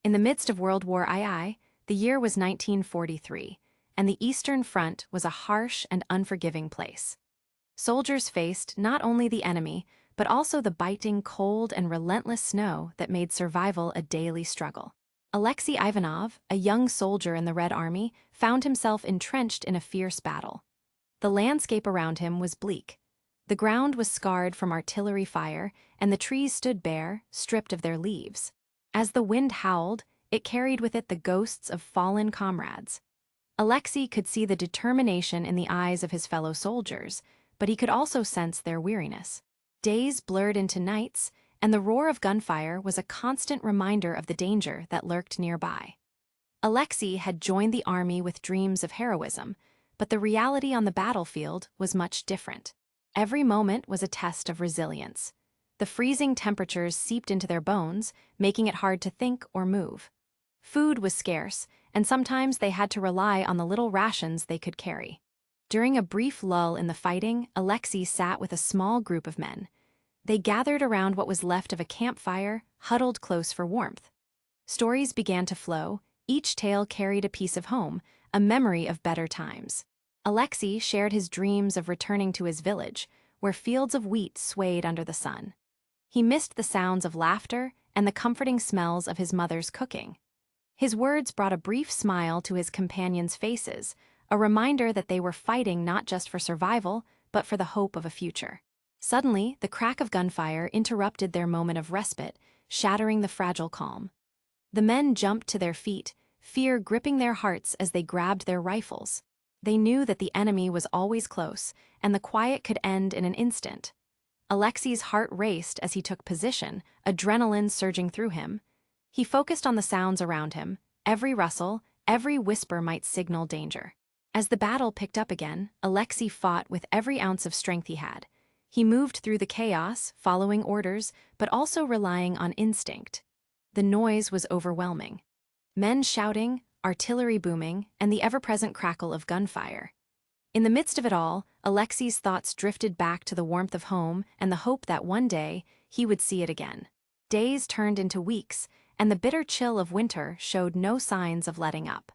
In the midst of World War II, the year was 1943, and the Eastern Front was a harsh and unforgiving place. Soldiers faced not only the enemy, but also the biting cold and relentless snow that made survival a daily struggle. Alexei Ivanov, a young soldier in the Red Army, found himself entrenched in a fierce battle. The landscape around him was bleak. The ground was scarred from artillery fire, and the trees stood bare, stripped of their leaves. As the wind howled, it carried with it the ghosts of fallen comrades. Alexei could see the determination in the eyes of his fellow soldiers, but he could also sense their weariness. Days blurred into nights, and the roar of gunfire was a constant reminder of the danger that lurked nearby. Alexei had joined the army with dreams of heroism, but the reality on the battlefield was much different. Every moment was a test of resilience. The freezing temperatures seeped into their bones, making it hard to think or move. Food was scarce, and sometimes they had to rely on the little rations they could carry. During a brief lull in the fighting, Alexei sat with a small group of men. They gathered around what was left of a campfire, huddled close for warmth. Stories began to flow, each tale carried a piece of home, a memory of better times. Alexei shared his dreams of returning to his village, where fields of wheat swayed under the sun. He missed the sounds of laughter and the comforting smells of his mother's cooking. His words brought a brief smile to his companions' faces, a reminder that they were fighting not just for survival, but for the hope of a future. Suddenly, the crack of gunfire interrupted their moment of respite, shattering the fragile calm. The men jumped to their feet, fear gripping their hearts as they grabbed their rifles. They knew that the enemy was always close, and the quiet could end in an instant. Alexei's heart raced as he took position, adrenaline surging through him. He focused on the sounds around him. Every rustle, every whisper might signal danger. As the battle picked up again, Alexei fought with every ounce of strength he had. He moved through the chaos, following orders, but also relying on instinct. The noise was overwhelming. Men shouting, artillery booming, and the ever-present crackle of gunfire. In the midst of it all, Alexei's thoughts drifted back to the warmth of home and the hope that one day he would see it again. Days turned into weeks, and the bitter chill of winter showed no signs of letting up.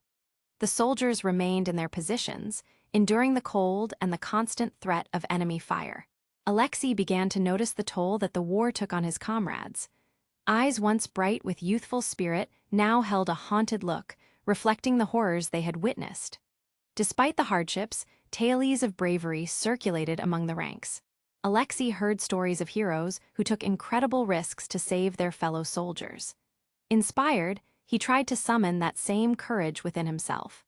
The soldiers remained in their positions, enduring the cold and the constant threat of enemy fire. Alexei began to notice the toll that the war took on his comrades. Eyes once bright with youthful spirit now held a haunted look, reflecting the horrors they had witnessed. Despite the hardships, tales of bravery circulated among the ranks. Alexei heard stories of heroes who took incredible risks to save their fellow soldiers. Inspired, he tried to summon that same courage within himself.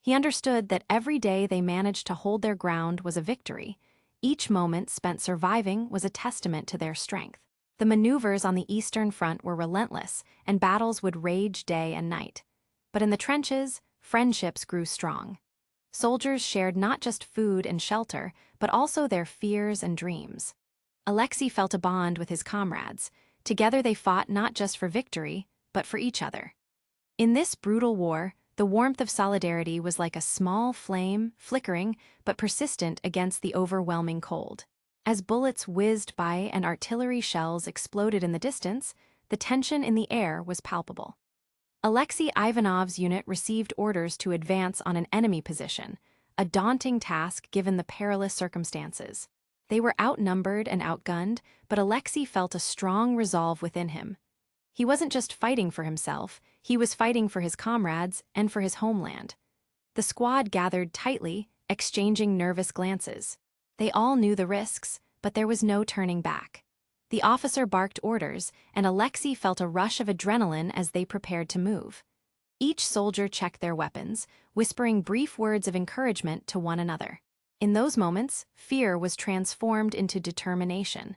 He understood that every day they managed to hold their ground was a victory. Each moment spent surviving was a testament to their strength. The maneuvers on the Eastern Front were relentless, and battles would rage day and night. But in the trenches, friendships grew strong. Soldiers shared not just food and shelter, but also their fears and dreams. Alexei felt a bond with his comrades. Together they fought not just for victory, but for each other. In this brutal war, the warmth of solidarity was like a small flame, flickering but persistent against the overwhelming cold. As bullets whizzed by and artillery shells exploded in the distance, the tension in the air was palpable. Alexei Ivanov's unit received orders to advance on an enemy position, a daunting task given the perilous circumstances. They were outnumbered and outgunned, but Alexei felt a strong resolve within him. He wasn't just fighting for himself, he was fighting for his comrades and for his homeland. The squad gathered tightly, exchanging nervous glances. They all knew the risks, but there was no turning back. The officer barked orders, and Alexei felt a rush of adrenaline as they prepared to move. Each soldier checked their weapons, whispering brief words of encouragement to one another. In those moments, fear was transformed into determination.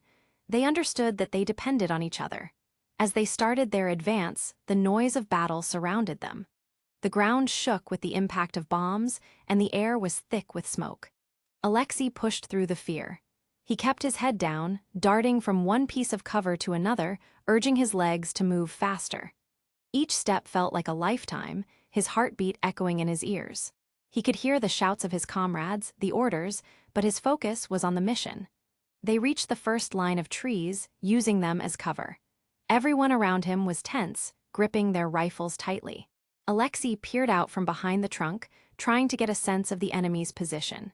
They understood that they depended on each other. As they started their advance, the noise of battle surrounded them. The ground shook with the impact of bombs, and the air was thick with smoke. Alexei pushed through the fear. He kept his head down, darting from one piece of cover to another, urging his legs to move faster. Each step felt like a lifetime, his heartbeat echoing in his ears. He could hear the shouts of his comrades, the orders, but his focus was on the mission. They reached the first line of trees, using them as cover. Everyone around him was tense, gripping their rifles tightly. Alexei peered out from behind the trunk, trying to get a sense of the enemy's position.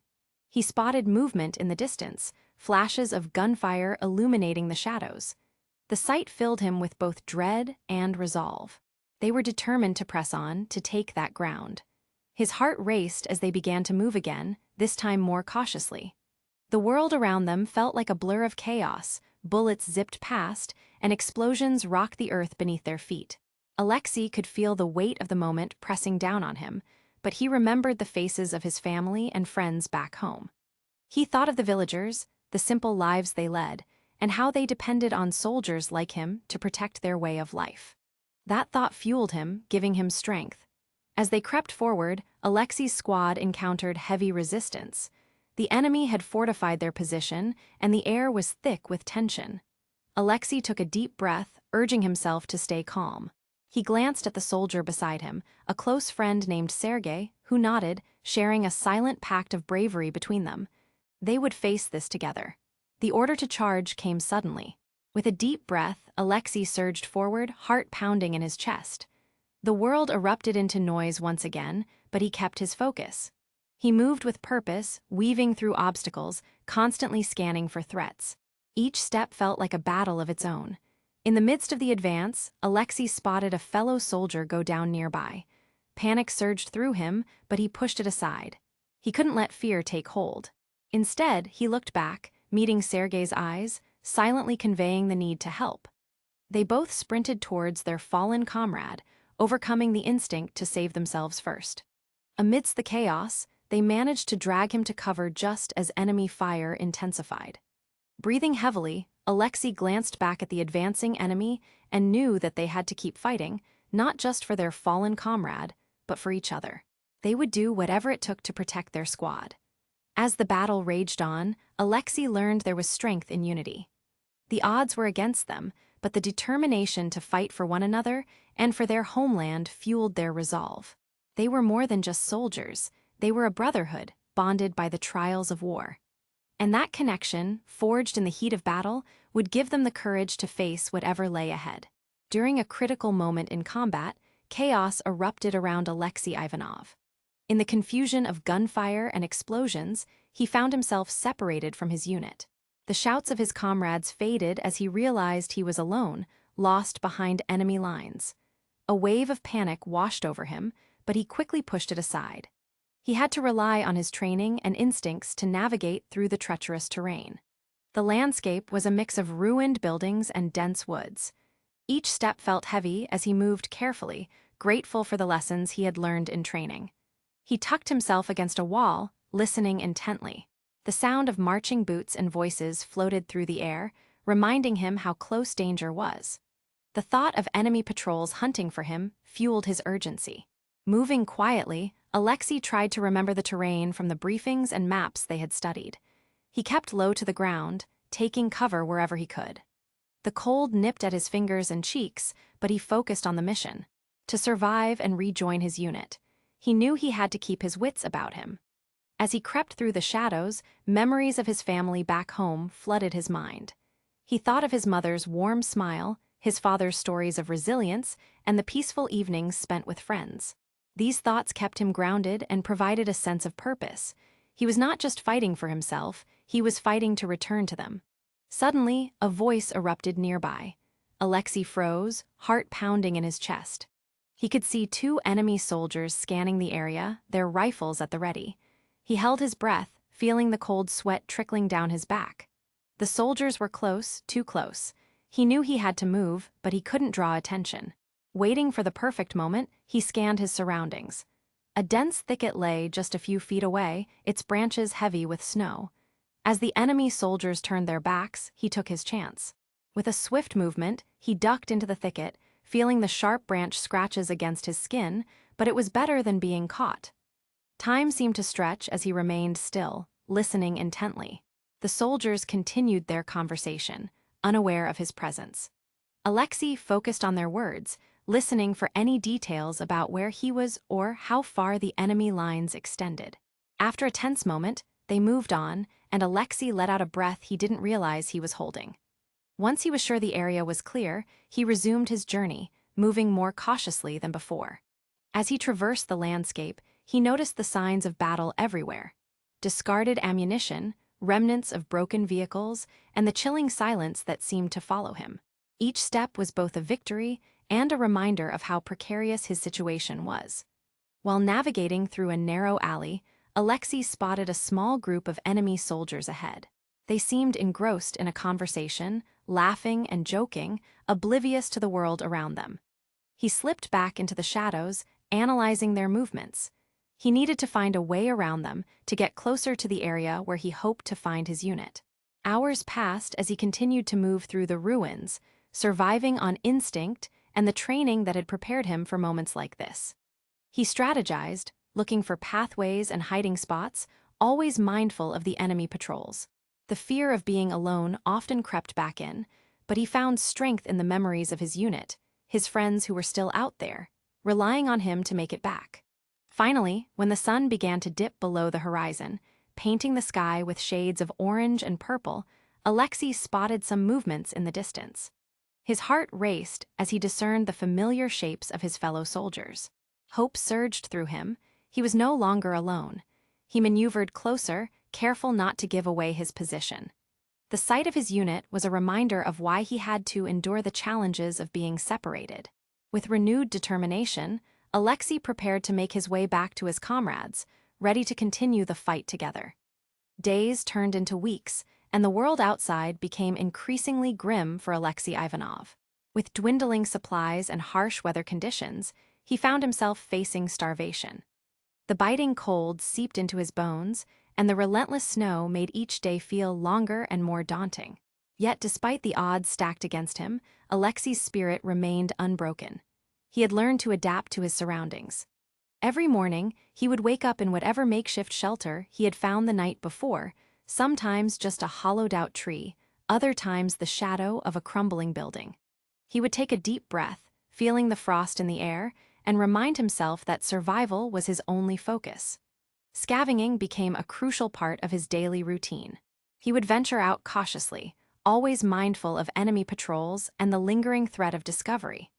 He spotted movement in the distance, flashes of gunfire illuminating the shadows. The sight filled him with both dread and resolve. They were determined to press on, to take that ground. His heart raced as they began to move again, this time more cautiously. The world around them felt like a blur of chaos. Bullets zipped past, and explosions rocked the earth beneath their feet. Alexei could feel the weight of the moment pressing down on him, but he remembered the faces of his family and friends back home. He thought of the villagers, the simple lives they led, and how they depended on soldiers like him to protect their way of life. That thought fueled him, giving him strength. As they crept forward, Alexei's squad encountered heavy resistance. The enemy had fortified their position, and the air was thick with tension. Alexei took a deep breath, urging himself to stay calm. He glanced at the soldier beside him, a close friend named Sergei, who nodded, sharing a silent pact of bravery between them. They would face this together. The order to charge came suddenly. With a deep breath, Alexei surged forward, heart pounding in his chest. The world erupted into noise once again, but he kept his focus. He moved with purpose, weaving through obstacles, constantly scanning for threats. Each step felt like a battle of its own. In the midst of the advance, Alexei spotted a fellow soldier go down nearby. Panic surged through him, but he pushed it aside. He couldn't let fear take hold. Instead, he looked back, meeting Sergei's eyes, silently conveying the need to help. They both sprinted towards their fallen comrade, overcoming the instinct to save themselves first. Amidst the chaos, they managed to drag him to cover just as enemy fire intensified. Breathing heavily, Alexei glanced back at the advancing enemy and knew that they had to keep fighting, not just for their fallen comrade, but for each other. They would do whatever it took to protect their squad. As the battle raged on, Alexei learned there was strength in unity. The odds were against them, but the determination to fight for one another and for their homeland fueled their resolve. They were more than just soldiers, they were a brotherhood, bonded by the trials of war. And that connection, forged in the heat of battle, would give them the courage to face whatever lay ahead. During a critical moment in combat, chaos erupted around Alexei Ivanov. In the confusion of gunfire and explosions, he found himself separated from his unit. The shouts of his comrades faded as he realized he was alone, lost behind enemy lines. A wave of panic washed over him, but he quickly pushed it aside. He had to rely on his training and instincts to navigate through the treacherous terrain. The landscape was a mix of ruined buildings and dense woods. Each step felt heavy as he moved carefully, grateful for the lessons he had learned in training. He tucked himself against a wall, listening intently. The sound of marching boots and voices floated through the air, reminding him how close danger was. The thought of enemy patrols hunting for him fueled his urgency. Moving quietly, Alexei tried to remember the terrain from the briefings and maps they had studied. He kept low to the ground, taking cover wherever he could. The cold nipped at his fingers and cheeks, but he focused on the mission. To survive and rejoin his unit. He knew he had to keep his wits about him. As he crept through the shadows, memories of his family back home flooded his mind. He thought of his mother's warm smile, his father's stories of resilience, and the peaceful evenings spent with friends. These thoughts kept him grounded and provided a sense of purpose. He was not just fighting for himself, he was fighting to return to them. Suddenly, a voice erupted nearby. Alexei froze, heart pounding in his chest. He could see two enemy soldiers scanning the area, their rifles at the ready. He held his breath, feeling the cold sweat trickling down his back. The soldiers were close, too close. He knew he had to move, but he couldn't draw attention. Waiting for the perfect moment, he scanned his surroundings. A dense thicket lay just a few feet away, its branches heavy with snow. As the enemy soldiers turned their backs, he took his chance. With a swift movement, he ducked into the thicket, feeling the sharp branch scratches against his skin, but it was better than being caught. Time seemed to stretch as he remained still, listening intently. The soldiers continued their conversation, unaware of his presence. Alexei focused on their words, listening for any details about where he was or how far the enemy lines extended. After a tense moment, they moved on, and Alexei let out a breath he didn't realize he was holding. Once he was sure the area was clear, he resumed his journey, moving more cautiously than before. As he traversed the landscape, he noticed the signs of battle everywhere. Discarded ammunition, remnants of broken vehicles, and the chilling silence that seemed to follow him. Each step was both a victory and a reminder of how precarious his situation was. While navigating through a narrow alley, Alexei spotted a small group of enemy soldiers ahead. They seemed engrossed in a conversation, laughing and joking, oblivious to the world around them. He slipped back into the shadows, analyzing their movements. He needed to find a way around them to get closer to the area where he hoped to find his unit. Hours passed as he continued to move through the ruins, surviving on instinct and the training that had prepared him for moments like this. He strategized, looking for pathways and hiding spots, always mindful of the enemy patrols. The fear of being alone often crept back in, but he found strength in the memories of his unit, his friends who were still out there, relying on him to make it back. Finally, when the sun began to dip below the horizon, painting the sky with shades of orange and purple, Alexei spotted some movements in the distance. His heart raced as he discerned the familiar shapes of his fellow soldiers. Hope surged through him. He was no longer alone. He maneuvered closer, careful not to give away his position. The sight of his unit was a reminder of why he had to endure the challenges of being separated. With renewed determination, Alexei prepared to make his way back to his comrades, ready to continue the fight together. Days turned into weeks, and the world outside became increasingly grim for Alexei Ivanov. With dwindling supplies and harsh weather conditions, he found himself facing starvation. The biting cold seeped into his bones, and the relentless snow made each day feel longer and more daunting. Yet despite the odds stacked against him, Alexei's spirit remained unbroken. He had learned to adapt to his surroundings. Every morning, he would wake up in whatever makeshift shelter he had found the night before, sometimes just a hollowed-out tree, other times the shadow of a crumbling building. He would take a deep breath, feeling the frost in the air, and remind himself that survival was his only focus. Scavenging became a crucial part of his daily routine. He would venture out cautiously, always mindful of enemy patrols and the lingering threat of discovery.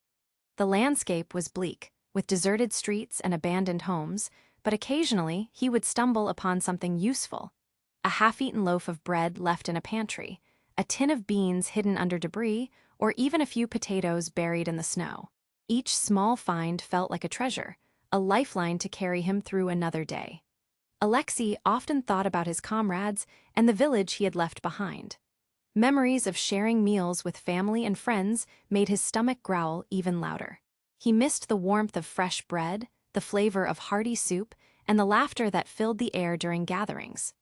The landscape was bleak, with deserted streets and abandoned homes, but occasionally he would stumble upon something useful. A half-eaten loaf of bread left in a pantry, a tin of beans hidden under debris, or even a few potatoes buried in the snow. Each small find felt like a treasure, a lifeline to carry him through another day. Alexei often thought about his comrades and the village he had left behind. Memories of sharing meals with family and friends made his stomach growl even louder. He missed the warmth of fresh bread, the flavor of hearty soup, and the laughter that filled the air during gatherings.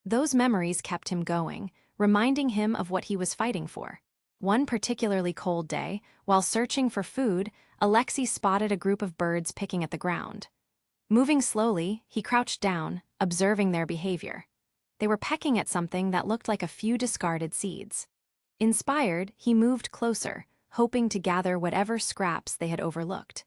Those memories kept him going, reminding him of what he was fighting for. One particularly cold day, while searching for food, Alexei spotted a group of birds picking at the ground. Moving slowly, he crouched down, observing their behavior. They were pecking at something that looked like a few discarded seeds. Inspired, he moved closer, hoping to gather whatever scraps they had overlooked.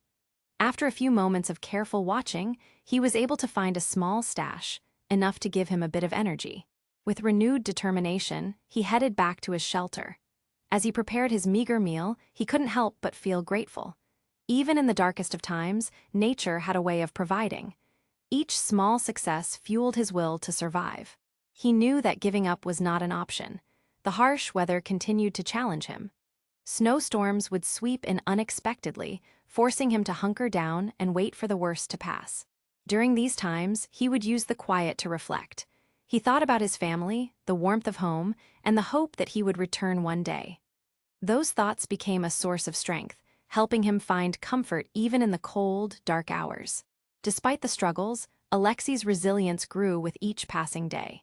After a few moments of careful watching, he was able to find a small stash, enough to give him a bit of energy. With renewed determination, he headed back to his shelter. As he prepared his meager meal, he couldn't help but feel grateful. Even in the darkest of times, nature had a way of providing. Each small success fueled his will to survive. He knew that giving up was not an option. The harsh weather continued to challenge him. Snowstorms would sweep in unexpectedly, forcing him to hunker down and wait for the worst to pass. During these times, he would use the quiet to reflect. He thought about his family, the warmth of home, and the hope that he would return one day. Those thoughts became a source of strength, helping him find comfort even in the cold, dark hours. Despite the struggles, Alexei's resilience grew with each passing day.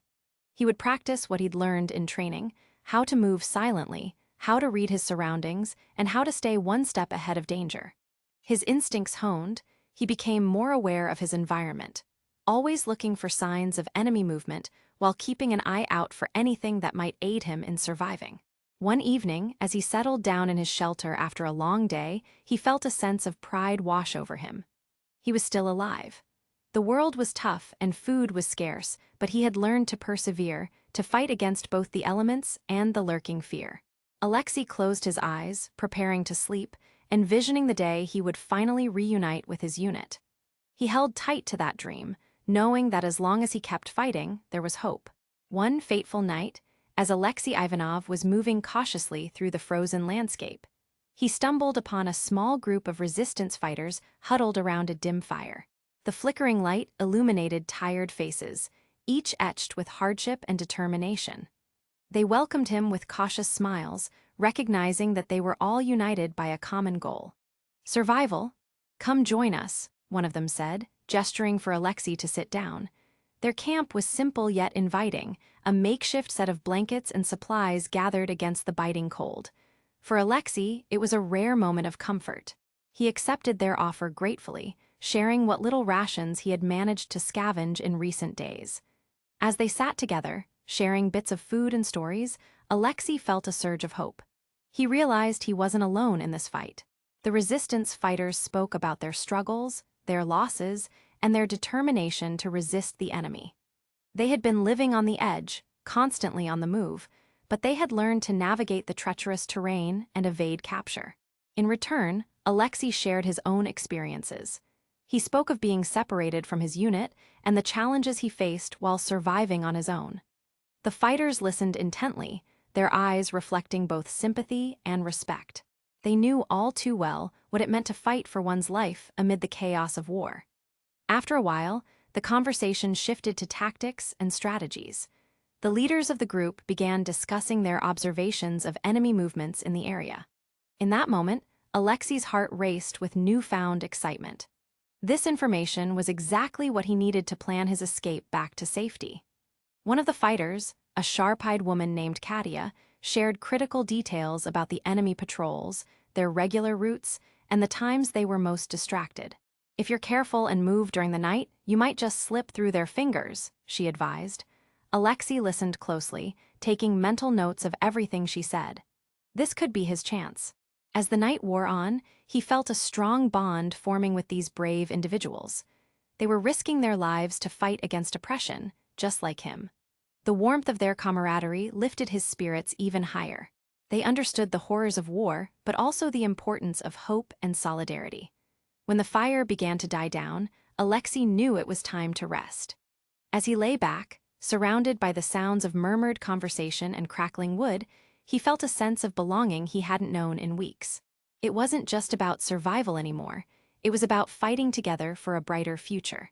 He would practice what he'd learned in training, how to move silently, how to read his surroundings, and how to stay one step ahead of danger. His instincts honed, he became more aware of his environment, always looking for signs of enemy movement while keeping an eye out for anything that might aid him in surviving. One evening, as he settled down in his shelter after a long day, he felt a sense of pride wash over him. He was still alive. The world was tough and food was scarce, but he had learned to persevere, to fight against both the elements and the lurking fear. Alexei closed his eyes, preparing to sleep, envisioning the day he would finally reunite with his unit. He held tight to that dream, knowing that as long as he kept fighting, there was hope. One fateful night, as Alexei Ivanov was moving cautiously through the frozen landscape, he stumbled upon a small group of resistance fighters huddled around a dim fire. The flickering light illuminated tired faces, each etched with hardship and determination. They welcomed him with cautious smiles, recognizing that they were all united by a common goal. "Survival? Come join us," one of them said, gesturing for Alexei to sit down. Their camp was simple yet inviting, a makeshift set of blankets and supplies gathered against the biting cold. For Alexei, it was a rare moment of comfort. He accepted their offer gratefully, sharing what little rations he had managed to scavenge in recent days. As they sat together, sharing bits of food and stories, Alexei felt a surge of hope. He realized he wasn't alone in this fight. The resistance fighters spoke about their struggles, their losses, and their determination to resist the enemy. They had been living on the edge, constantly on the move, but they had learned to navigate the treacherous terrain and evade capture. In return, Alexei shared his own experiences. He spoke of being separated from his unit and the challenges he faced while surviving on his own. The fighters listened intently, their eyes reflecting both sympathy and respect. They knew all too well what it meant to fight for one's life amid the chaos of war. After a while, the conversation shifted to tactics and strategies. The leaders of the group began discussing their observations of enemy movements in the area. In that moment, Alexei's heart raced with newfound excitement. This information was exactly what he needed to plan his escape back to safety. One of the fighters, a sharp-eyed woman named Katia, shared critical details about the enemy patrols, their regular routes, and the times they were most distracted. "If you're careful and move during the night, you might just slip through their fingers," she advised. Alexei listened closely, taking mental notes of everything she said. This could be his chance. As the night wore on, he felt a strong bond forming with these brave individuals. They were risking their lives to fight against oppression, just like him. The warmth of their camaraderie lifted his spirits even higher. They understood the horrors of war, but also the importance of hope and solidarity. When the fire began to die down, Alexei knew it was time to rest. As he lay back, surrounded by the sounds of murmured conversation and crackling wood, he felt a sense of belonging he hadn't known in weeks. It wasn't just about survival anymore, it was about fighting together for a brighter future.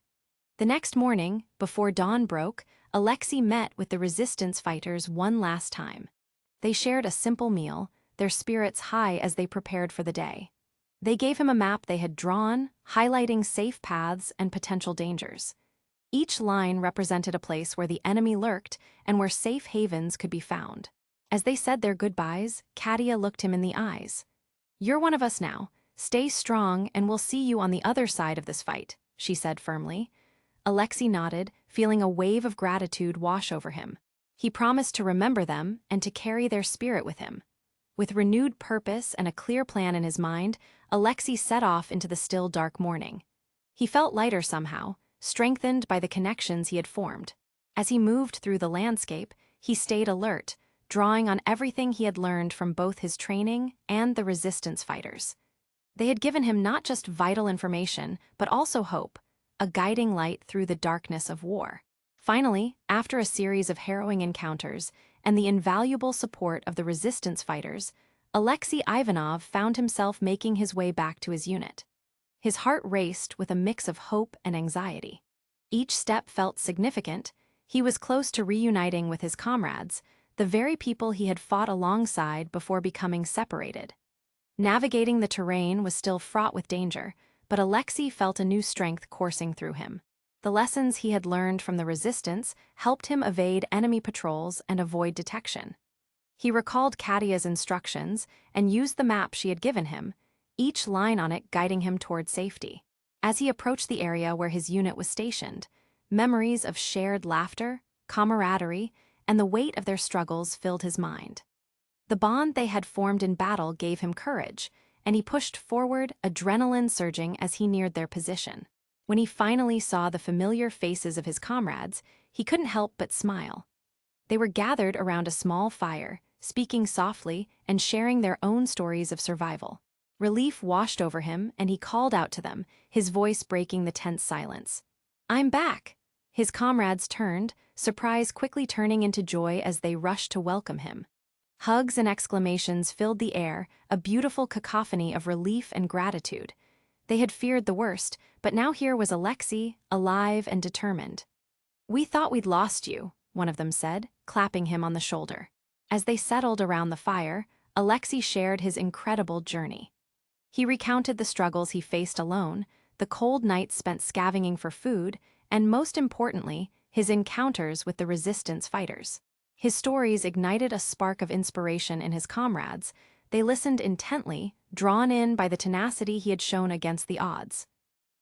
The next morning, before dawn broke, Alexei met with the resistance fighters one last time. They shared a simple meal, their spirits high as they prepared for the day. They gave him a map they had drawn, highlighting safe paths and potential dangers. Each line represented a place where the enemy lurked and where safe havens could be found. As they said their goodbyes, Katia looked him in the eyes. "You're one of us now. Stay strong and we'll see you on the other side of this fight," she said firmly. Alexei nodded, feeling a wave of gratitude wash over him. He promised to remember them and to carry their spirit with him. With renewed purpose and a clear plan in his mind, Alexei set off into the still dark morning. He felt lighter somehow, strengthened by the connections he had formed. As he moved through the landscape, he stayed alert, drawing on everything he had learned from both his training and the resistance fighters. They had given him not just vital information, but also hope, a guiding light through the darkness of war. Finally, after a series of harrowing encounters and the invaluable support of the resistance fighters, Alexei Ivanov found himself making his way back to his unit. His heart raced with a mix of hope and anxiety. Each step felt significant. He was close to reuniting with his comrades, the very people he had fought alongside before becoming separated. Navigating the terrain was still fraught with danger, but Alexei felt a new strength coursing through him. The lessons he had learned from the resistance helped him evade enemy patrols and avoid detection. He recalled Katia's instructions and used the map she had given him, each line on it guiding him toward safety. As he approached the area where his unit was stationed, memories of shared laughter, camaraderie, and the weight of their struggles filled his mind. The bond they had formed in battle gave him courage, and he pushed forward, adrenaline surging as he neared their position. When he finally saw the familiar faces of his comrades, he couldn't help but smile. They were gathered around a small fire, speaking softly and sharing their own stories of survival. Relief washed over him, and he called out to them, his voice breaking the tense silence. "I'm back!" His comrades turned, surprise quickly turning into joy as they rushed to welcome him. Hugs and exclamations filled the air, a beautiful cacophony of relief and gratitude. They had feared the worst, but now here was Alexei, alive and determined. "We thought we'd lost you," one of them said, clapping him on the shoulder. As they settled around the fire, Alexei shared his incredible journey. He recounted the struggles he faced alone, the cold nights spent scavenging for food, and most importantly, his encounters with the resistance fighters. His stories ignited a spark of inspiration in his comrades. They listened intently, drawn in by the tenacity he had shown against the odds.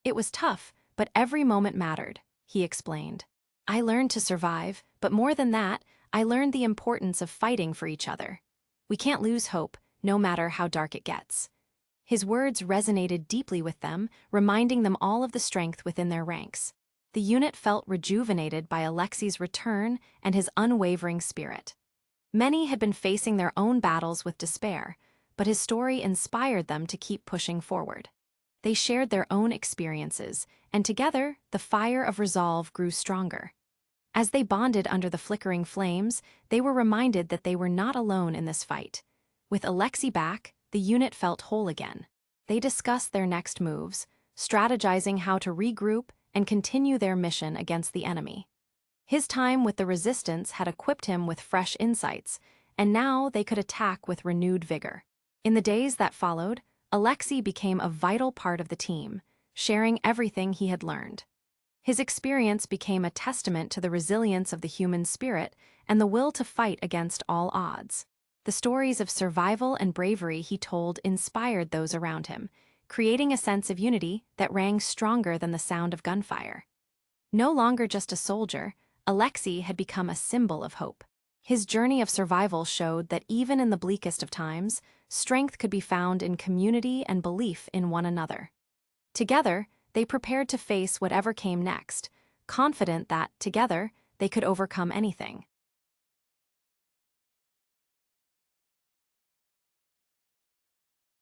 "It was tough, but every moment mattered," he explained. "I learned to survive, but more than that, I learned the importance of fighting for each other. We can't lose hope, no matter how dark it gets." His words resonated deeply with them, reminding them all of the strength within their ranks. The unit felt rejuvenated by Alexei's return and his unwavering spirit. Many had been facing their own battles with despair, but his story inspired them to keep pushing forward. They shared their own experiences, and together, the fire of resolve grew stronger. As they bonded under the flickering flames, they were reminded that they were not alone in this fight. With Alexei back, the unit felt whole again. They discussed their next moves, strategizing how to regroup and continue their mission against the enemy. His time with the resistance had equipped him with fresh insights, and now they could attack with renewed vigor. In the days that followed, Alexei became a vital part of the team, sharing everything he had learned. His experience became a testament to the resilience of the human spirit and the will to fight against all odds. The stories of survival and bravery he told inspired those around him, creating a sense of unity that rang stronger than the sound of gunfire. No longer just a soldier, Alexei had become a symbol of hope. His journey of survival showed that even in the bleakest of times, strength could be found in community and belief in one another. Together, they prepared to face whatever came next, confident that, together, they could overcome anything.